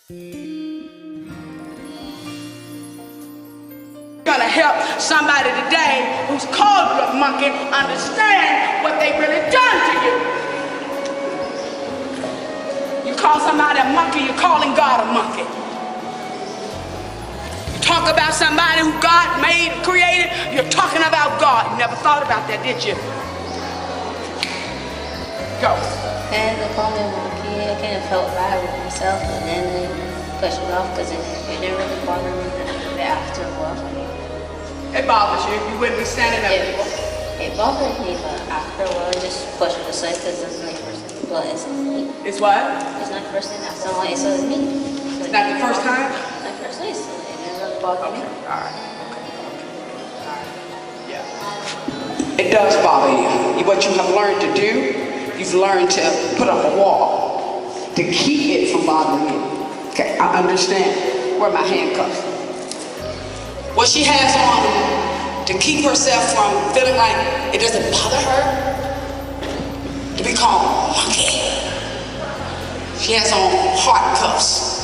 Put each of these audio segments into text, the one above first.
Gonna help somebody today who's called you a monkey understand what they really done to you. You call somebody a monkey, you're calling God a monkey. You talk about somebody who God made and created, you're talking about God. You never thought about that, did you? Go. And they called me a monkey. I kind of felt bad with myself, and then they pushed it off because it didn't really bother me after a while. It bothers you. You wouldn't be standing up. It bothered me, but after a while, I just pushed it aside because it's not the first thing. But it's me. It's what? It's not the first thing that someone said to me. It's not the first time? It's not the first time, so it didn't really bother me. All right. Yeah. It does bother you. What you have learned to do, you've learned to put up a wall to keep it from bothering you. Okay, I understand. Where are my handcuffs? What she has on to keep herself from feeling like it doesn't bother her to be called monkey. She has on heart cuffs.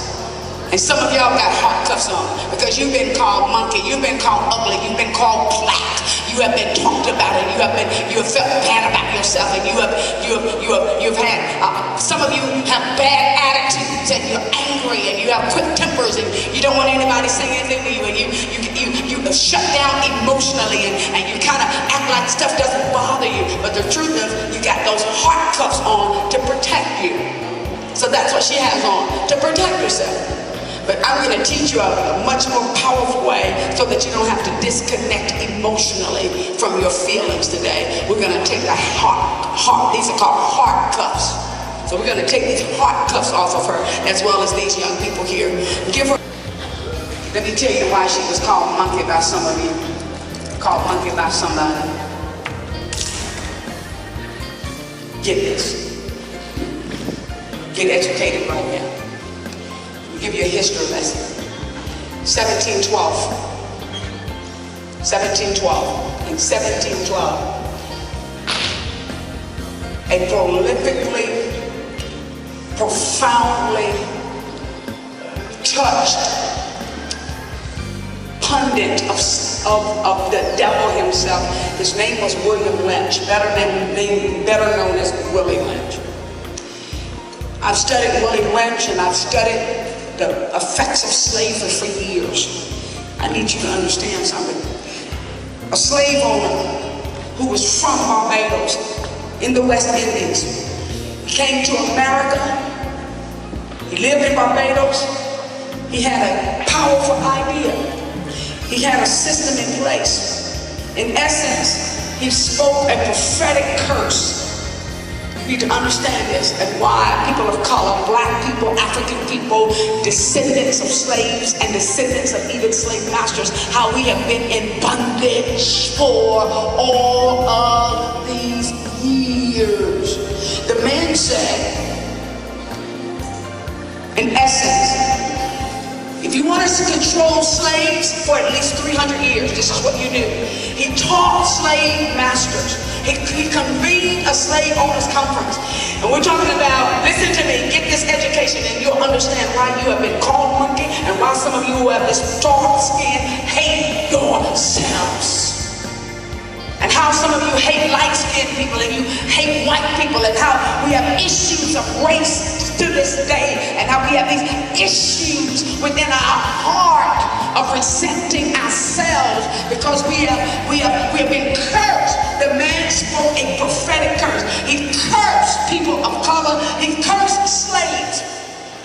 And some of y'all got heart cuffs on because you've been called monkey, you've been called ugly, you've been called black, you have been talked about it, you have felt bad about yourself, and you've had some of you have bad attitudes, and you're angry, and you have quick tempers, and you don't want anybody saying anything to you, and you shut down emotionally, and you kind of act like stuff doesn't bother you. But the truth is, you got those heart cuffs on to protect you. So that's what she has on, to protect herself. But I'm going to teach you a much more powerful way so that you don't have to disconnect emotionally from your feelings today. We're going to take the these are called heart cuffs. So we're going to take these heart cuffs off of her, as well as these young people here. Give her. Let me tell you why she was called monkey by some of you. Called monkey by somebody. Get this. Get educated right now. Give you a history lesson. 1712. In 1712, a prolifically, profoundly touched pundit of the devil himself. His name was William Lynch, better known as Willie Lynch. I've studied Willie Lynch, and I've studied the effects of slavery for years. I need you to understand something. A slave owner who was from Barbados in the West Indies came to America. He lived in Barbados. He had a powerful idea. He had a system in place. In essence, he spoke a prophetic curse. You need to understand this, and why people of color, black people, African people, descendants of slaves and descendants of even slave masters, how we have been in bondage for all of these years. The man said, in essence, if you want us to control slaves for at least 300 years, this is what you do. He taught slave masters. He convened a slave owners conference. And we're talking about, listen to me, get this education and you'll understand why you have been called monkey and why some of you who have this dark skin hate yourselves. And how some of you hate light-skinned people and you hate white people, and how we have issues of race to this day, and how we have these issues within our heart of resenting ourselves because we have been cursed. The man spoke a prophetic curse. He cursed people of color. He cursed slaves.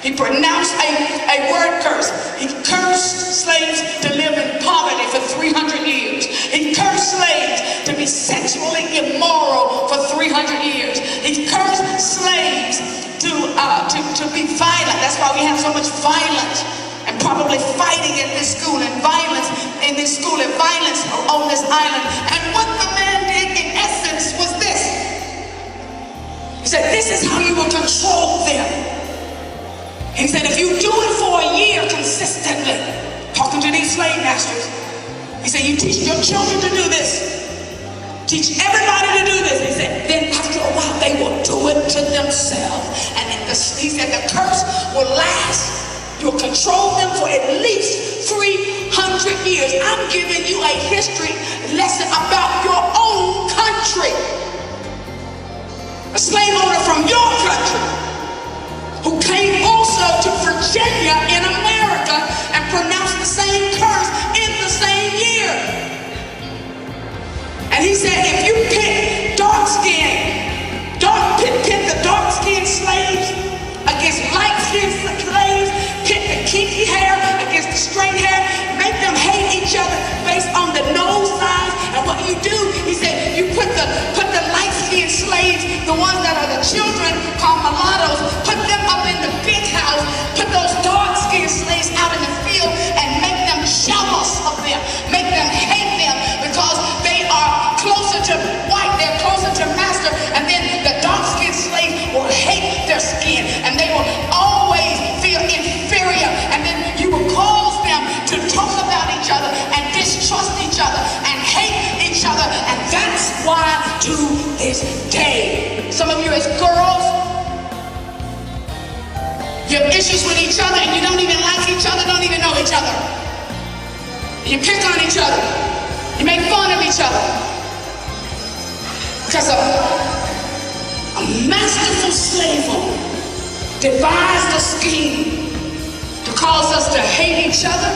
He pronounced a word curse. He cursed slaves to live in poverty for 300 years. He cursed slaves to be sexually immoral for 300 years. He cursed slaves to be violent. That's why we have so much violence, and probably fighting at this school, and violence in this school, and violence on this island. And what the man did in essence was this. He said, this is how you will control them. He said, if you do it for a year consistently, talking to these slave masters, he said, you teach your children to do this. Teach everybody to do this. He said, then after a while, they will do it to themselves. And he said, the curse will last. You'll control them for at least 300 years. I'm giving you a history lesson about your own country. A slave owner from your country who came also to Virginia in America and pronounced the same curse in the same year. And he said, if you pit the dark-skinned slaves against light-skinned slaves, pit the kinky hair against the straight hair, make them hate each other based on the nose size. And what you do, he said, you put the light-skinned slaves, the ones that are the children called mulattoes, put them up in the big house, put those dark-skinned slaves out in the field and make them jealous of them, make them hate them because they are closer to white, they're closer to master, and then the dark-skinned slaves will hate their skin and they will always feel inferior, and then you will cause them to talk about each other and distrust each other and hate each other. And that's why to this day, some of you as girls, you have issues with each other and you don't even like each other, don't even know each other. You pick on each other, you make fun of each other because a masterful slave owner devised a scheme to cause us to hate each other,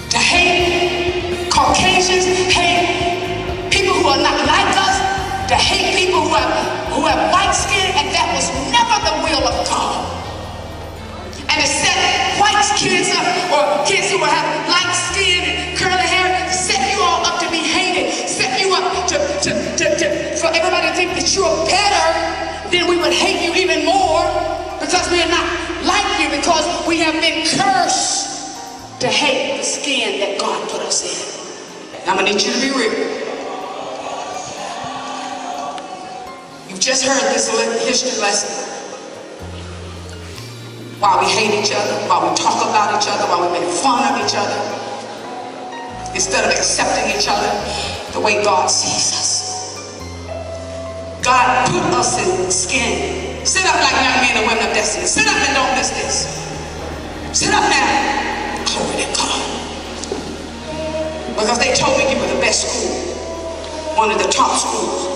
to hate Caucasians, hate people who are not like us, to hate people who have white skin, and that was never the will of God. And to set white kids up, or kids who have light skin and curly hair, set you all up to be hated, set you up for everybody to think that you're better, then we would hate you even more because we are not like you, because we have been cursed to hate the skin that God put us in. I'm gonna need you to be real. You've just heard this history lesson. While we hate each other, while we talk about each other, while we make fun of each other, instead of accepting each other the way God sees us. God put us in skin. Sit up like young men and women of destiny. Sit up and don't miss this. Sit up now. Glory to God. Because they told me you were the best school, one of the top schools.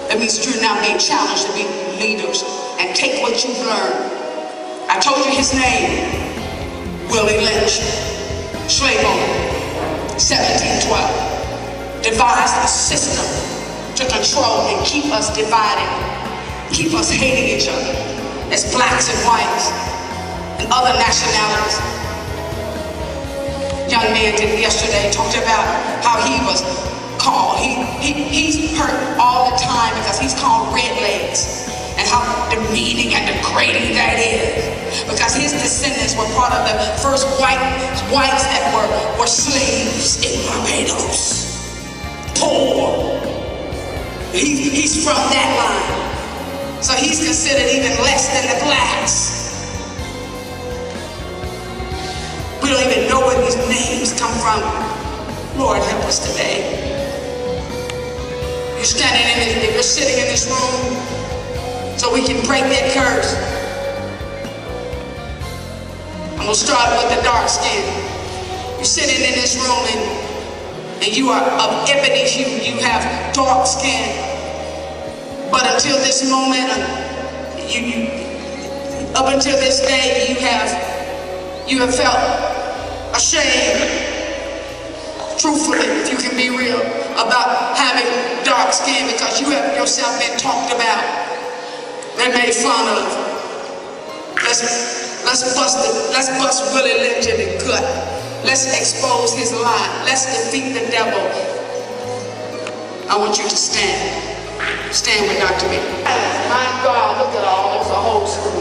That means you're now being challenged to be leaders and take what you've learned. I told you his name, Willie Lynch, slave owner, 1712, devised a system to control and keep us divided, keep us hating each other as blacks and whites and other nationalities. Young man did yesterday talked about how he was called, he's hurt all the time because he's called red legs, and how demeaning and degrading that is. Because his descendants were part of the first whites that were slaves in Barbados. Poor. He's from that line. So he's considered even less than the blacks. We don't even know where these names come from. Lord, help us today. You're sitting in this room so we can break that curse. I'm gonna start with the dark skin. You're sitting in this room and you are of ebony hue. You have dark skin. But until this moment, up until this day, you have felt ashamed. Truthfully, if you can be real, about having dark skin because you have yourself been talked about and made fun of. Let's bust Willie Lynch in the gut. Let's expose his lie. Let's defeat the devil. I want you to stand. Stand with Dr. B. My God, look at all those whole school.